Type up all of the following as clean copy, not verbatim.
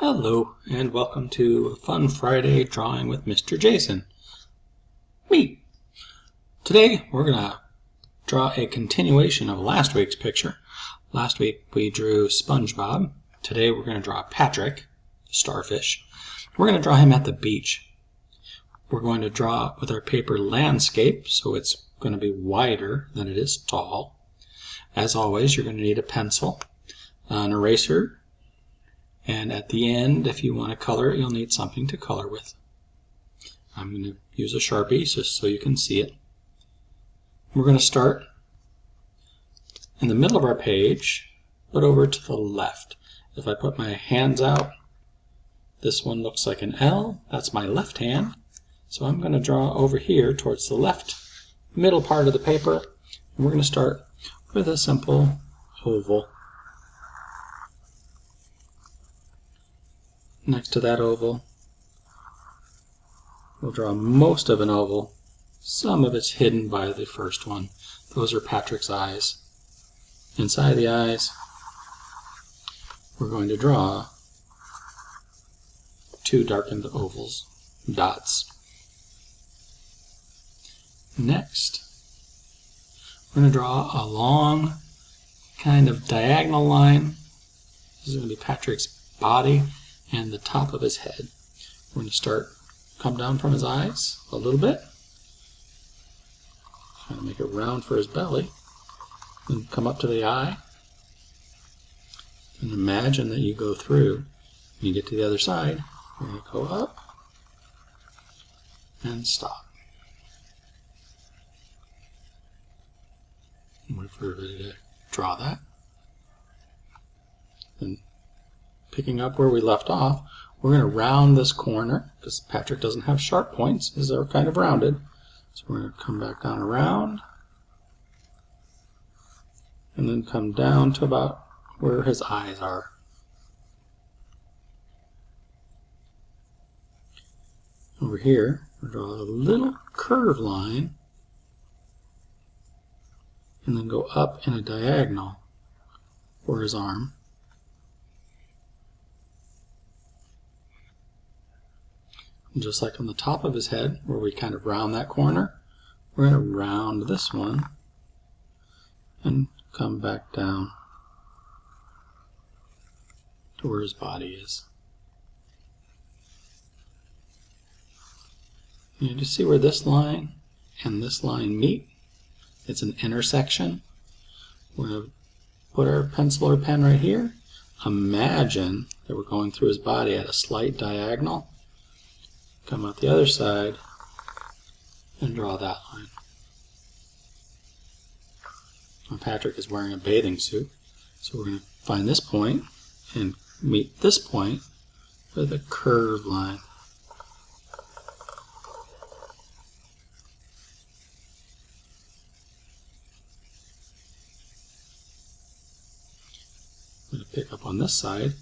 Hello, and welcome to Fun Friday Drawing with Mr. Jason. Me! Today we're going to draw a continuation of last week's picture. Last week we drew SpongeBob. Today we're going to draw Patrick, the starfish. We're going to draw him at the beach. We're going to draw with our paper landscape, so it's going to be wider than it is tall. As always, you're going to need a pencil, an eraser, and at the end, if you want to color it, you'll need something to color with. I'm going to use a Sharpie just so you can see it. We're going to start in the middle of our page, but over to the left. If I put my hands out, this one looks like an L. That's my left hand. So I'm going to draw over here towards the left middle part of the paper. And we're going to start with a simple oval. Next to that oval, we'll draw most of an oval. Some of it's hidden by the first one. Those are Patrick's eyes. Inside the eyes, we're going to draw two darkened ovals, dots. Next, we're going to draw a long kind of diagonal line. This is going to be Patrick's body and the top of his head. We're going to come down from his eyes a little bit. Trying to make it round for his belly. Then come up to the eye. And imagine that you go through. When you get to the other side, you're going to go up and stop. Wait for everybody to draw that. And picking up where we left off, we're going to round this corner because Patrick doesn't have sharp points, as they're kind of rounded. So we're going to come back down around and then come down to about where his eyes are. Over here, we'll draw a little curved line and then go up in a diagonal for his arm. And just like on the top of his head, where we kind of round that corner, we're going to round this one and come back down to where his body is. And you see where this line and this line meet? It's an intersection. We're going to put our pencil or pen right here. Imagine that we're going through his body at a slight diagonal. Come out the other side and draw that line. Now Patrick is wearing a bathing suit, so we're going to find this point and meet this point with a curved line. I'm going to pick up on this side,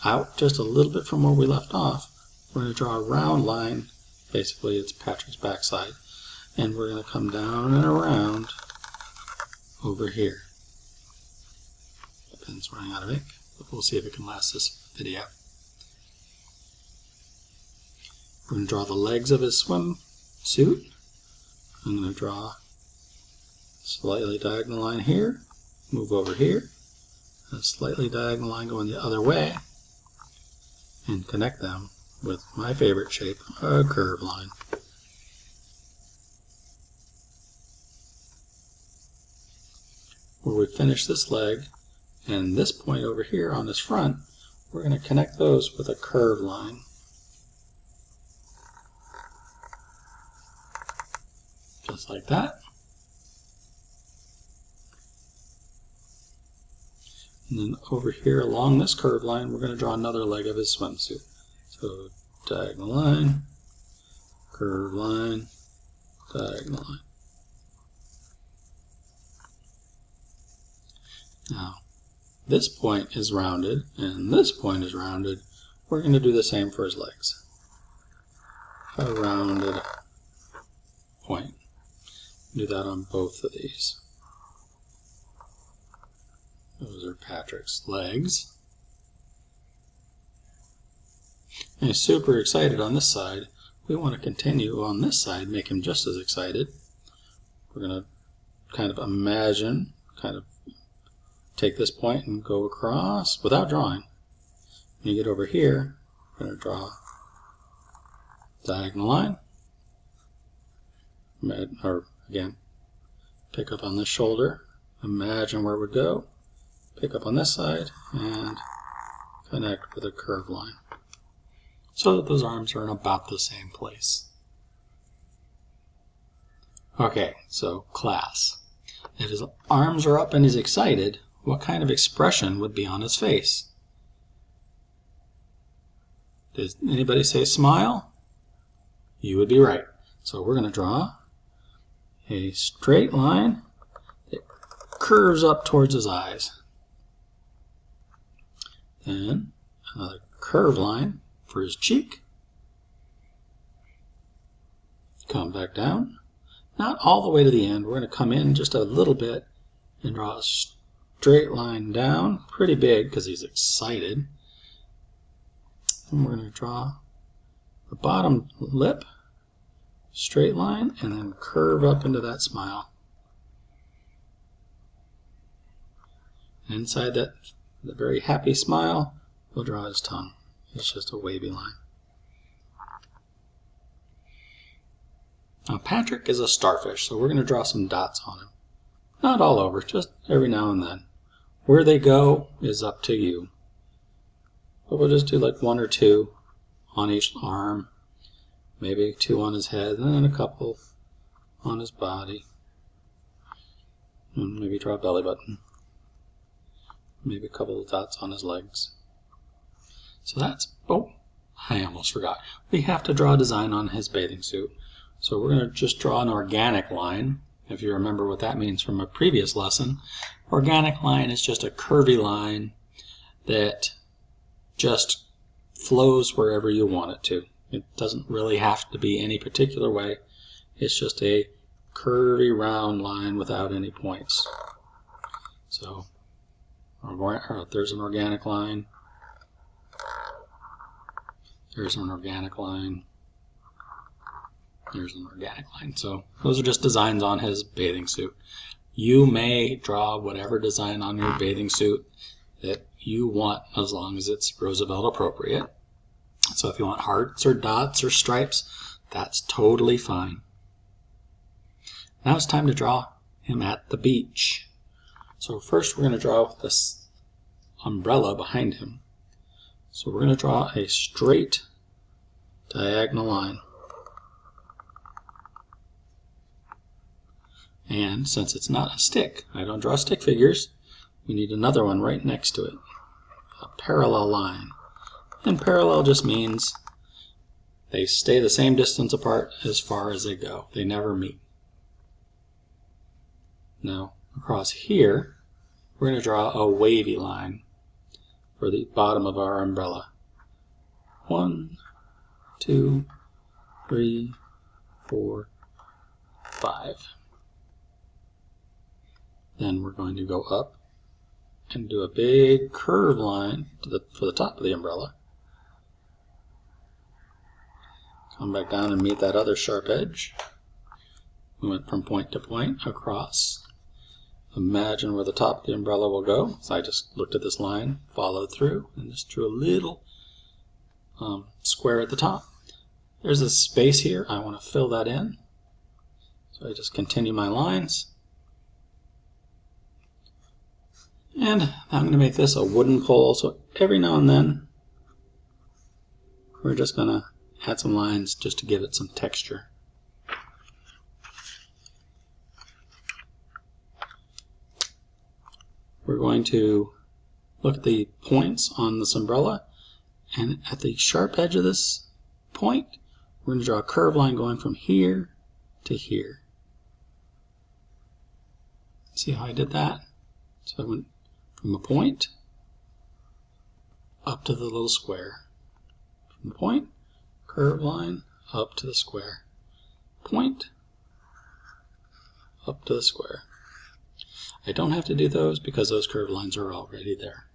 out just a little bit from where we left off. We're going to draw a round line, basically it's Patrick's backside, and we're going to come down and around over here. The pen's running out of ink, but we'll see if it can last this video. We're going to draw the legs of his swimsuit. I'm going to draw a slightly diagonal line here, move over here, a slightly diagonal line going the other way, and connect them with my favorite shape, a curved line. Where we finish this leg and this point over here on his front, we're going to connect those with a curved line. Just like that. And then over here along this curved line, we're going to draw another leg of his swimsuit. So diagonal line, curved line, diagonal line. Now, this point is rounded and this point is rounded. We're going to do the same for his legs. A rounded point. Do that on both of these. Those are Patrick's legs. And he's super excited on this side. We want to continue on this side, make him just as excited. We're going to kind of imagine, kind of take this point and go across without drawing. When you get over here, we're going to draw a diagonal line. Or again, pick up on this shoulder, imagine where it would go, pick up on this side, and connect with a curved line so that those arms are in about the same place. Okay, so class. If his arms are up and he's excited, what kind of expression would be on his face? Did anybody say smile? You would be right. So we're going to draw a straight line that curves up towards his eyes. Then another curved line for his cheek. Come back down. Not all the way to the end. We're going to come in just a little bit and draw a straight line down. Pretty big because he's excited. And we're going to draw the bottom lip, straight line, and then curve up into that smile. And inside that the very happy smile, we'll draw his tongue. It's just a wavy line. Now Patrick is a starfish, so we're going to draw some dots on him. Not all over, just every now and then. Where they go is up to you. But we'll just do like 1 or 2 on each arm, maybe 2 on his head, and then a couple on his body. And maybe draw a belly button. Maybe a couple of dots on his legs. So that's, oh, I almost forgot. We have to draw a design on his bathing suit. So we're going to just draw an organic line. If you remember what that means from a previous lesson, organic line is just a curvy line that just flows wherever you want it to. It doesn't really have to be any particular way. It's just a curvy round line without any points. So there's an organic line. There's an organic line. There's an organic line. So those are just designs on his bathing suit. You may draw whatever design on your bathing suit that you want as long as it's Roosevelt appropriate. So if you want hearts or dots or stripes, that's totally fine. Now it's time to draw him at the beach. So first we're going to draw this umbrella behind him. So we're going to draw a straight diagonal line. And since it's not a stick, I don't draw stick figures, we need another one right next to it. A parallel line. And parallel just means they stay the same distance apart as far as they go. They never meet. Now, across here, we're going to draw a wavy line for the bottom of our umbrella. 1, 2, 3, 4, 5. Then we're going to go up and do a big curved line for the top of the umbrella. Come back down and meet that other sharp edge. We went from point to point across. Imagine where the top of the umbrella will go. So I just looked at this line, followed through, and just drew a little square at the top. There's a space here. I want to fill that in. So I just continue my lines. And I'm going to make this a wooden pole, so every now and then we're just going to add some lines just to give it some texture. We're going to look at the points on this umbrella, and at the sharp edge of this point, we're going to draw a curved line going from here to here. See how I did that? So I went from a point up to the little square. From the point, curved line, up to the square. Point, up to the square. I don't have to do those because those curved lines are already there.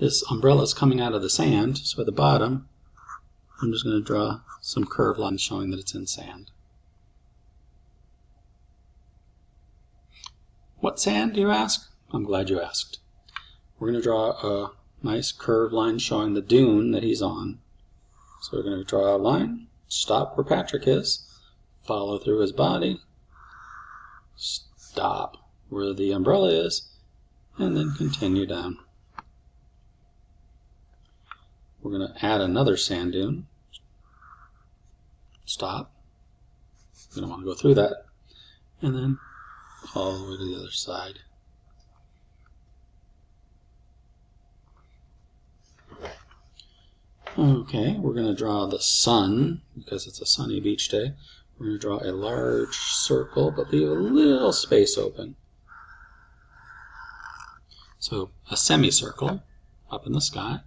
this umbrella is coming out of the sand, so at the bottom I'm just going to draw some curved lines showing that it's in sand. What sand, do you ask? I'm glad you asked. We're going to draw a nice curved line showing the dune that he's on. So we're going to draw a line, stop where Patrick is, follow through his body, stop where the umbrella is, and then continue down. We're going to add another sand dune. Stop. We don't want to go through that. And then all the way to the other side. Okay, we're going to draw the sun, because it's a sunny beach day. We're going to draw a large circle, but leave a little space open. So a semicircle up in the sky.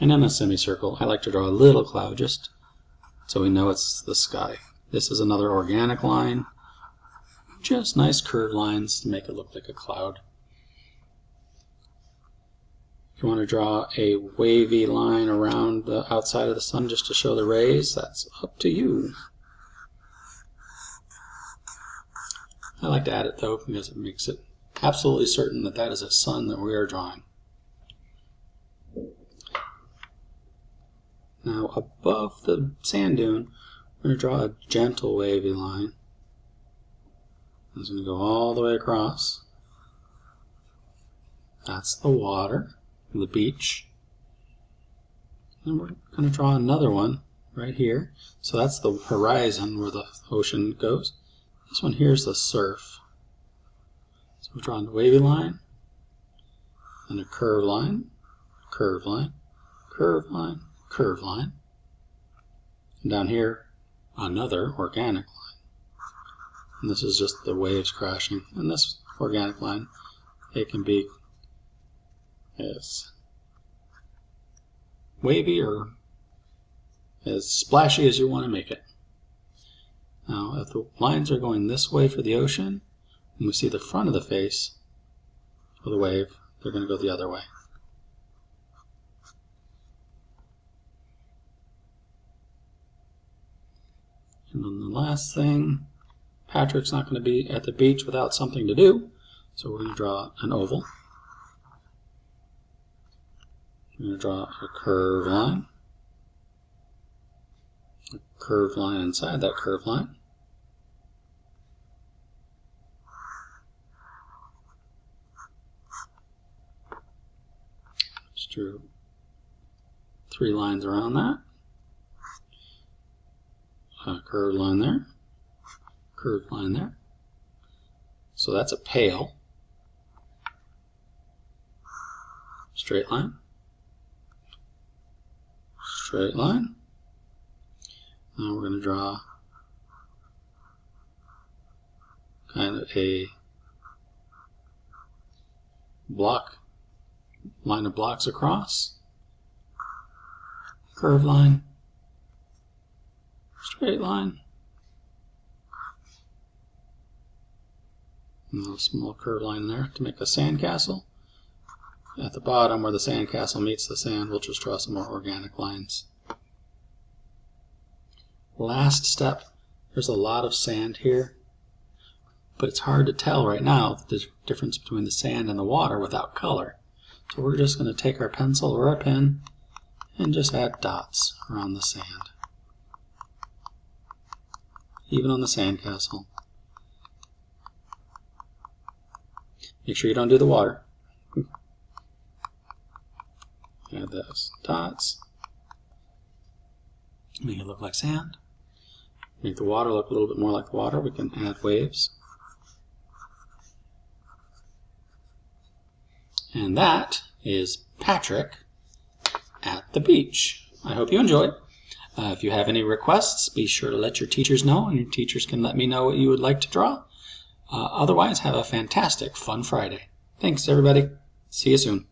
And in a semicircle, I like to draw a little cloud just so we know it's the sky. This is another organic line. Just nice curved lines to make it look like a cloud. If you want to draw a wavy line around the outside of the sun just to show the rays, that's up to you. I like to add it though because it makes it absolutely certain that that is a sun that we are drawing. Now above the sand dune, we're going to draw a gentle wavy line. It's going to go all the way across. That's the water, the beach. And we're going to draw another one right here. So that's the horizon where the ocean goes. This one here is the surf. So we're drawing a wavy line, and a curved line, curved line, curved line, curved line. And down here, another organic line. And this is just the waves crashing. And this organic line, it can be as wavy or as splashy as you want to make it. Now, if the lines are going this way for the ocean, and we see the front of the face of the wave, they're going to go the other way. And then the last thing, Patrick's not going to be at the beach without something to do, so we're going to draw an oval. We're going to draw a curved line. A curved line inside that curved line. Just drew 3 lines around that. A curved line there. Curved line there. So that's a pail. Straight line. Straight line. Now we're going to draw kind of a block, line of blocks across. Curved line. Straight line. And a small curved line there to make a sandcastle. At the bottom where the sandcastle meets the sand, we'll just draw some more organic lines. Last step, there's a lot of sand here, but it's hard to tell right now the difference between the sand and the water without color. So we're just going to take our pencil or our pen and just add dots around the sand. Even on the sandcastle. Make sure you don't do the water. Add those dots. Make it look like sand. Make the water look a little bit more like the water. We can add waves. And that is Patrick at the beach. I hope you enjoyed. If you have any requests, be sure to let your teachers know, and your teachers can let me know what you would like to draw. Otherwise, have a fantastic Fun Friday. Thanks, everybody. See you soon.